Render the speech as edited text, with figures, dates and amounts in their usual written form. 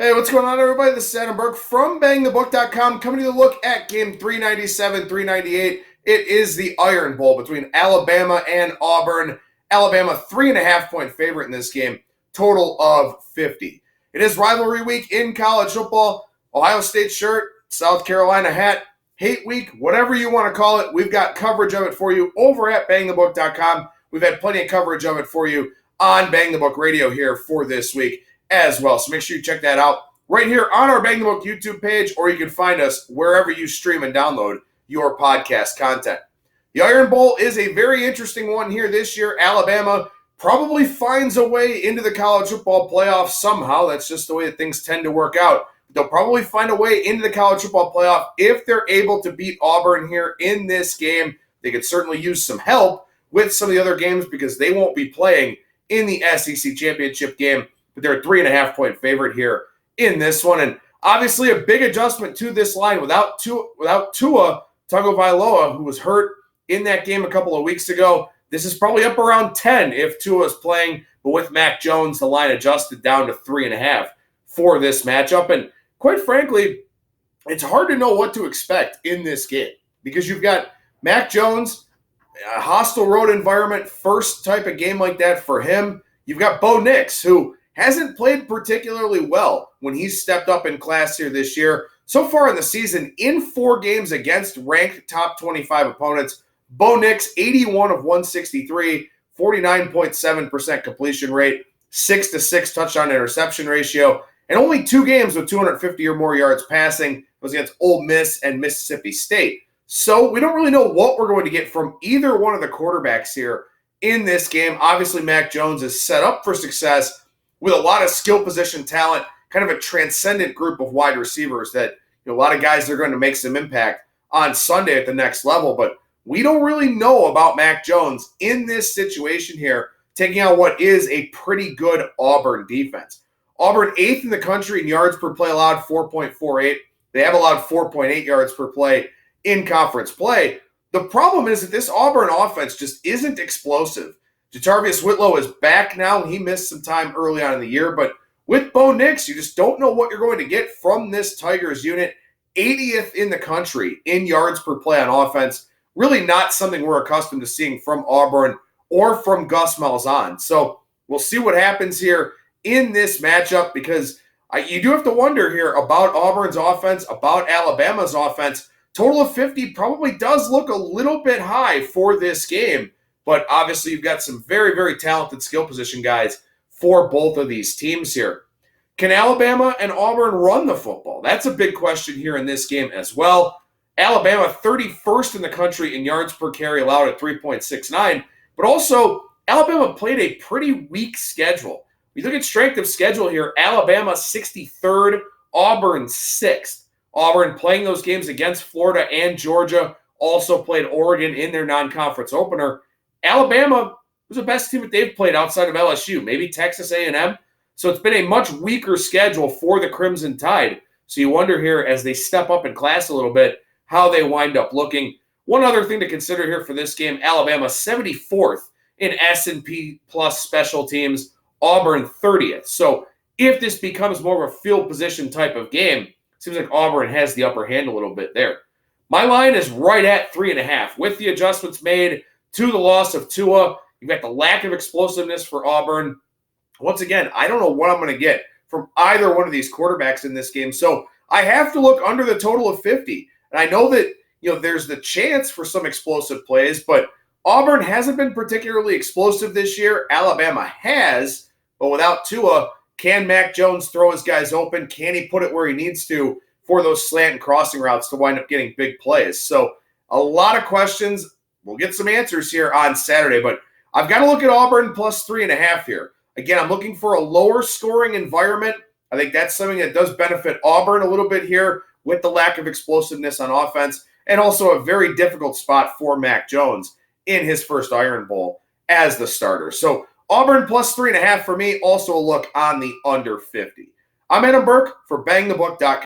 Hey, what's going on, everybody? This is Adam Burke from BangTheBook.com, coming to look at game 397, 398. It is the Iron Bowl between Alabama and Auburn. Alabama, 3.5-point favorite in this game, total of 50. It is rivalry week in college football. Ohio State shirt, South Carolina hat, hate week, whatever you want to call it. We've got coverage of it for you over at BangTheBook.com. We've had plenty of coverage of it for you on Bang the Book Radio here for this week as well. So make sure you check that out right here on our Bang the Book YouTube page, or you can find us wherever you stream and download your podcast content. The Iron Bowl is a very interesting one here this year. Alabama probably finds a way into the college football playoff somehow. That's just the way that things tend to work out. They'll probably find a way into the college football playoff if they're able to beat Auburn here in this game. They could certainly use some help with some of the other games because they won't be playing in the SEC championship game. But they're a 3.5-point favorite here in this one. And obviously a big adjustment to this line without Tua Tagovailoa, who was hurt in that game a couple of weeks ago. This is probably up around 10 if Tua is playing. But with Mac Jones, the line adjusted down to 3.5 for this matchup. And quite frankly, it's hard to know what to expect in this game because you've got Mac Jones, a hostile road environment, first type of game like that for him. You've got Bo Nix, who hasn't played particularly well when he's stepped up in class here this year. So far in the season, in 4 games against ranked top 25 opponents, Bo Nix, 81 of 163, 49.7% completion rate, 6-6 touchdown interception ratio, and only 2 games with 250 or more yards passing. It was against Ole Miss and Mississippi State. So we don't really know what we're going to get from either one of the quarterbacks here in this game. Obviously, Mac Jones is set up for success with a lot of skill position talent, kind of a transcendent group of wide receivers that a lot of guys are going to make some impact on Sunday at the next level. But we don't really know about Mac Jones in this situation here, taking out what is a pretty good Auburn defense. Auburn 8th in the country in yards per play allowed, 4.48. They have allowed 4.8 yards per play in conference play. The problem is that this Auburn offense just isn't explosive. Jatarvius Whitlow is back now. He missed some time early on in the year, but with Bo Nix, you just don't know what you're going to get from this Tigers unit. 80th in the country in yards per play on offense. Really not something we're accustomed to seeing from Auburn or from Gus Malzahn. So we'll see what happens here in this matchup because you do have to wonder here about Auburn's offense, about Alabama's offense. Total of 50 probably does look a little bit high for this game. But obviously, you've got some very, very talented skill position guys for both of these teams here. Can Alabama and Auburn run the football? That's a big question here in this game as well. Alabama, 31st in the country in yards per carry allowed at 3.69. But also, Alabama played a pretty weak schedule. We look at strength of schedule here. Alabama, 63rd. Auburn, 6th. Auburn playing those games against Florida and Georgia. Also played Oregon in their non-conference opener. Alabama was the best team that they've played outside of LSU, maybe Texas A&M. So it's been a much weaker schedule for the Crimson Tide. So you wonder here as they step up in class a little bit how they wind up looking. One other thing to consider here for this game, Alabama 74th in S&P plus special teams, Auburn 30th. So if this becomes more of a field position type of game, it seems like Auburn has the upper hand a little bit there. My line is right at 3.5 with the adjustments made to the loss of Tua. You've got the lack of explosiveness for Auburn. Once again, I don't know what I'm going to get from either one of these quarterbacks in this game. So I have to look under the total of 50. And I know that there's the chance for some explosive plays, but Auburn hasn't been particularly explosive this year. Alabama has, but without Tua, can Mac Jones throw his guys open? Can he put it where he needs to for those slant and crossing routes to wind up getting big plays? So a lot of questions. We'll get some answers here on Saturday, but I've got to look at Auburn plus 3.5 here. Again, I'm looking for a lower scoring environment. I think that's something that does benefit Auburn a little bit here with the lack of explosiveness on offense and also a very difficult spot for Mac Jones in his first Iron Bowl as the starter. So Auburn plus 3.5 for me, also a look on the under 50. I'm Adam Burke for BangTheBook.com.